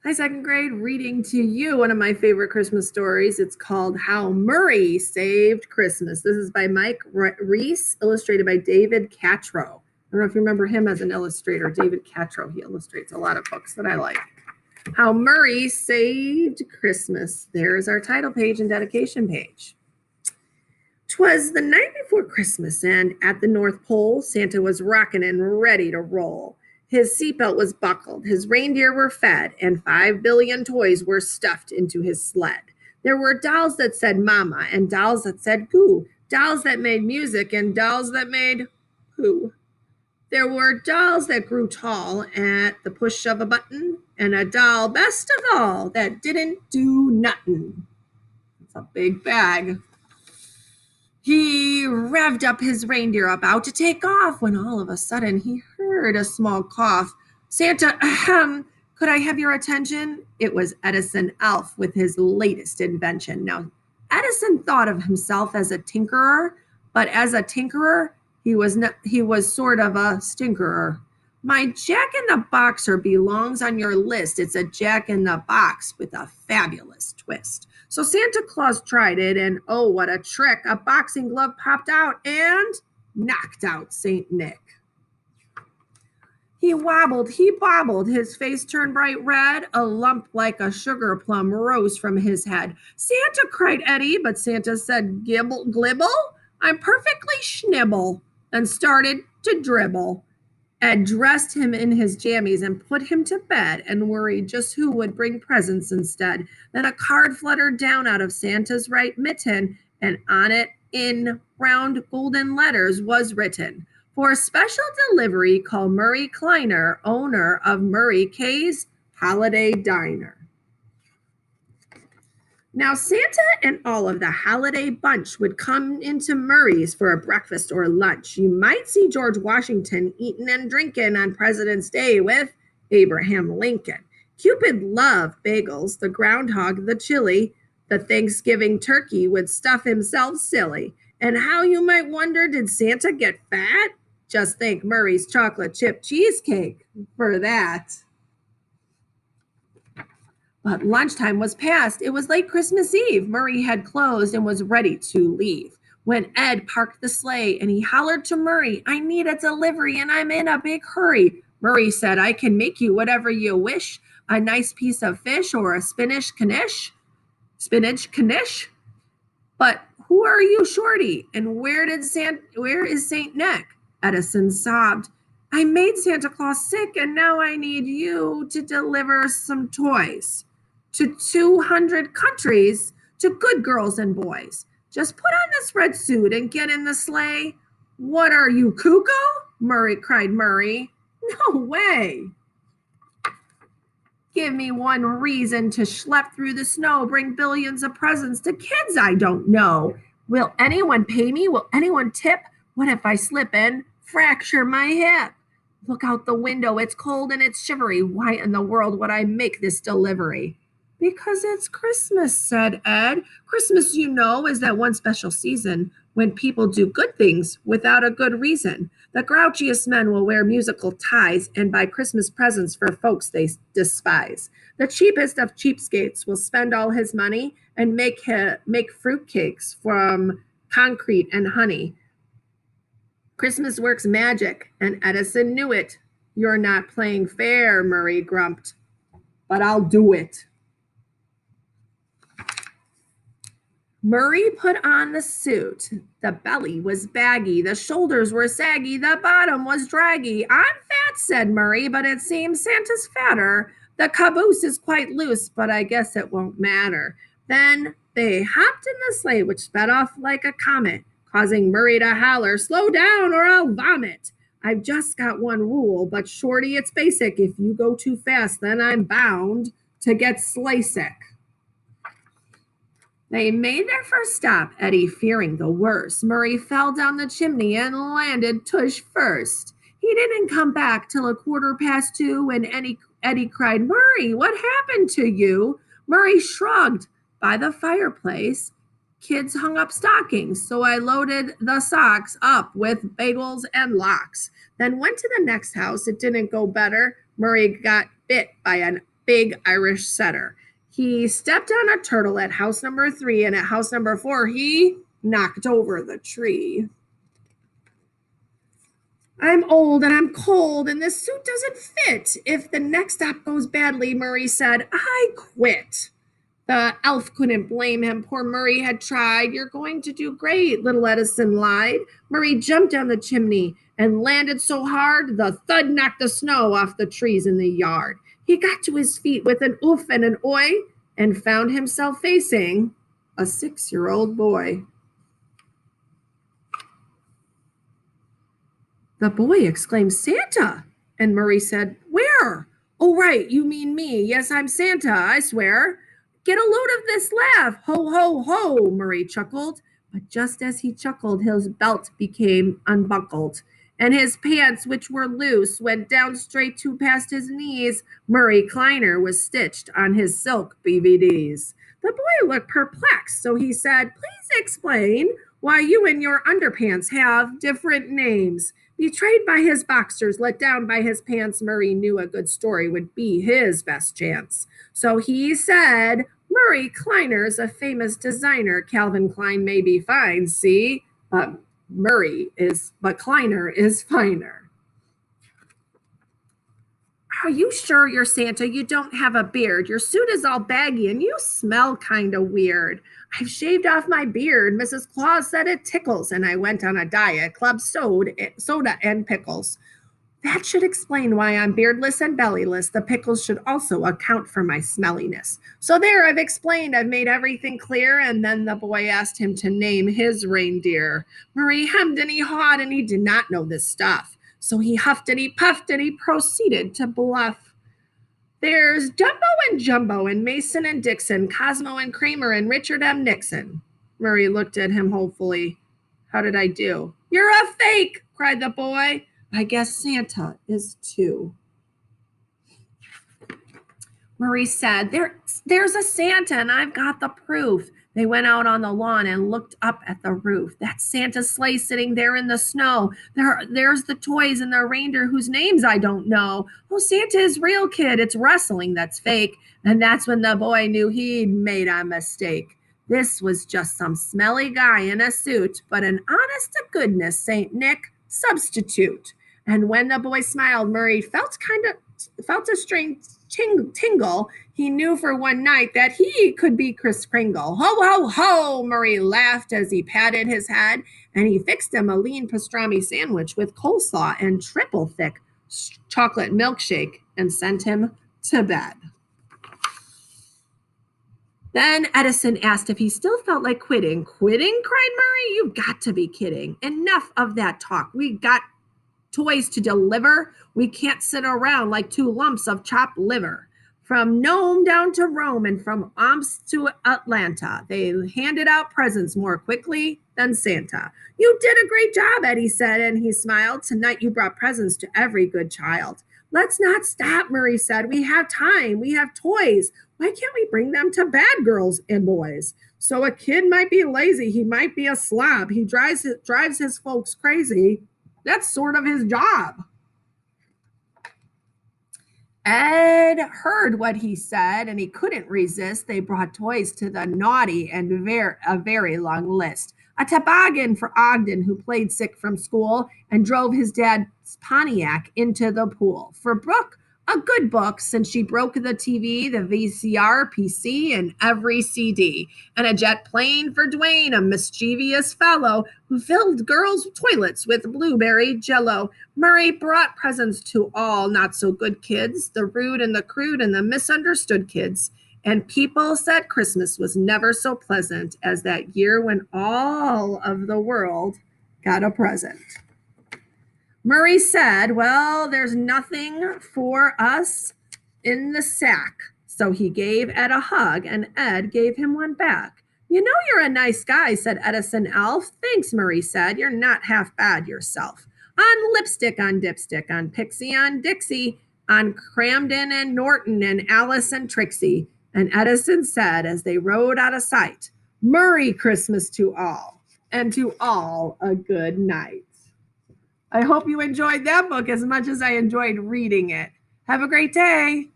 Hi, second grade, reading to you one of my favorite Christmas stories. It's called How Murray Saved Christmas. This is by Mike Reese, illustrated by David Catrow. I don't know if you remember him as an illustrator, David Catrow. He illustrates a lot of books that I like. How Murray Saved Christmas. There's our title page and dedication page. 'Twas the night before Christmas, and at the North Pole, Santa was rocking and ready to roll. His seatbelt was buckled, his reindeer were fed, and 5 billion toys were stuffed into his sled. There were dolls that said mama, and dolls that said goo, dolls that made music, and dolls that made poo. There were dolls that grew tall at the push of a button, and a doll, best of all, that didn't do nothing. It's a big bag. He revved up his reindeer about to take off when all of a sudden he heard a small cough. Santa, could I have your attention? It was Edison Elf with his latest invention. Now, Edison thought of himself as a tinkerer, but as a tinkerer, he was sort of a stinkerer. My Jack-in-the-Boxer belongs on your list. It's a Jack-in-the-Box with a fabulous twist. So Santa Claus tried it, and oh, what a trick. A boxing glove popped out and knocked out St. Nick. He wobbled, he bobbled, his face turned bright red. A lump like a sugar plum rose from his head. Santa, cried Eddie, but Santa said, gibble, glibble, I'm perfectly schnibble, and started to dribble. Ed dressed him in his jammies and put him to bed and worried just who would bring presents instead. Then a card fluttered down out of Santa's right mitten, and on it, in round golden letters, was written, for a special delivery, call Murray Kleiner, owner of Murray K's Holiday Diner. Now, Santa and all of the holiday bunch would come into Murray's for a breakfast or lunch. You might see George Washington eating and drinking on President's Day with Abraham Lincoln. Cupid loved bagels, the groundhog, the chili, the Thanksgiving turkey would stuff himself silly. And how, you might wonder, did Santa get fat? Just think Murray's chocolate chip cheesecake for that. But lunchtime was past. It was late Christmas Eve. Murray had closed and was ready to leave when Ed parked the sleigh and he hollered to Murray, I need a delivery and I'm in a big hurry. Murray said, I can make you whatever you wish, a nice piece of fish or a spinach knish. But who are you, Shorty? And where is St. Nick? Edison sobbed. I made Santa Claus sick and now I need you to deliver some toys to 200 countries, to good girls and boys. Just put on this red suit and get in the sleigh. What are you, cuckoo? Cried Murray. No way. Give me one reason to schlep through the snow, bring billions of presents to kids I don't know. Will anyone pay me? Will anyone tip? What if I slip and fracture my hip? Look out the window, it's cold and it's shivery. Why in the world would I make this delivery? Because it's Christmas, said Ed. Christmas, you know, is that one special season when people do good things without a good reason. The grouchiest men will wear musical ties and buy Christmas presents for folks they despise. The cheapest of cheapskates will spend all his money and make fruitcakes from concrete and honey. Christmas works magic, and Edison knew it. You're not playing fair, Murray grumped, but I'll do it. Murray put on the suit. The belly was baggy, the shoulders were saggy, the bottom was draggy. I'm fat, said Murray, but it seems Santa's fatter. The caboose is quite loose, but I guess it won't matter. Then they hopped in the sleigh, which sped off like a comet, causing Murray to holler, slow down or I'll vomit. I've just got one rule, but Shorty, it's basic. If you go too fast, then I'm bound to get sleigh sick. They made their first stop, Eddie fearing the worst. Murray fell down the chimney and landed tush first. He didn't come back till 2:15 when Eddie cried, Murray, what happened to you? Murray shrugged. By the fireplace, kids hung up stockings, so I loaded the socks up with bagels and lox. Then went to the next house. It didn't go better. Murray got bit by an big Irish setter. He stepped on a turtle at house number 3, and at house number 4, he knocked over the tree. I'm old and I'm cold and this suit doesn't fit. If the next stop goes badly, Murray said, I quit. The elf couldn't blame him. Poor Murray had tried. You're going to do great, little Edison lied. Murray jumped down the chimney and landed so hard the thud knocked the snow off the trees in the yard. He got to his feet with an oof and an oi and found himself facing a 6-year-old boy. The boy exclaimed, Santa! And Murray said, Where? Oh, right, you mean me. Yes, I'm Santa, I swear. Get a load of this laugh. Ho, ho, ho, Murray chuckled. But just as he chuckled, his belt became unbuckled, and his pants, which were loose, went down straight to past his knees. Murray Kleiner was stitched on his silk BVDs. The boy looked perplexed, so he said, Please explain why you and your underpants have different names. Betrayed by his boxers, let down by his pants, Murray knew a good story would be his best chance. So he said, Murray Kleiner's a famous designer. Calvin Klein may be fine, see? But Kleiner is finer. Are you sure you're Santa? You don't have a beard. Your suit is all baggy and you smell kind of weird. I've shaved off my beard. Mrs. Claus said it tickles, and I went on a diet, club soda and pickles. That should explain why I'm beardless and bellyless. The pickles should also account for my smelliness. So there, I've explained. I've made everything clear. And then the boy asked him to name his reindeer. Murray hemmed and he hawed, and he did not know this stuff. So he huffed and he puffed and he proceeded to bluff. There's Dumbo and Jumbo and Mason and Dixon, Cosmo and Kramer and Richard M. Nixon. Murray looked at him hopefully. How did I do? You're a fake, cried the boy. I guess Santa is too. Murray said, there's a Santa and I've got the proof. They went out on the lawn and looked up at the roof. That's Santa's sleigh sitting there in the snow. There's the toys and the reindeer whose names I don't know. Oh, Santa is real, kid. It's rustling that's fake. And that's when the boy knew he'd made a mistake. This was just some smelly guy in a suit, but an honest-to-goodness St. Nick substitute. And when the boy smiled, Murray felt a strange tingle. He knew for one night that he could be Kris Kringle. Ho, ho, ho, Murray laughed as he patted his head, and he fixed him a lean pastrami sandwich with coleslaw and triple thick chocolate milkshake and sent him to bed. Then Edison asked if he still felt like quitting. Quitting? Cried Murray. You've got to be kidding. Enough of that talk. We got toys to deliver. We can't sit around like 2 lumps of chopped liver. From Nome down to Rome and from Omsk to Atlanta, they handed out presents more quickly than Santa. You did a great job, Eddie said, and he smiled. Tonight you brought presents to every good child. Let's not stop, Murray said. We have time. We have toys. Why can't we bring them to bad girls and boys? So a kid might be lazy. He might be a slob. He drives his folks crazy. That's sort of his job. Ed heard what he said, and he couldn't resist. They brought toys to the naughty and a very long list. A toboggan for Ogden, who played sick from school and drove his dad's Pontiac into the pool. For Brooke, a good book, since she broke the TV, the VCR, PC, and every CD. And a jet plane for Dwayne, a mischievous fellow who filled girls' toilets with blueberry jello. Murray brought presents to all not-so-good kids, the rude and the crude and the misunderstood kids. And people said Christmas was never so pleasant as that year when all of the world got a present. Murray said, well, there's nothing for us in the sack. So he gave Ed a hug, and Ed gave him one back. You know you're a nice guy, said Edison Elf. Thanks, Murray said. You're not half bad yourself. On lipstick, on dipstick, on Pixie, on Dixie, on Cramden and Norton and Alice and Trixie. And Edison said, as they rode out of sight, Merry Christmas to all, and to all a good night. I hope you enjoyed that book as much as I enjoyed reading it. Have a great day.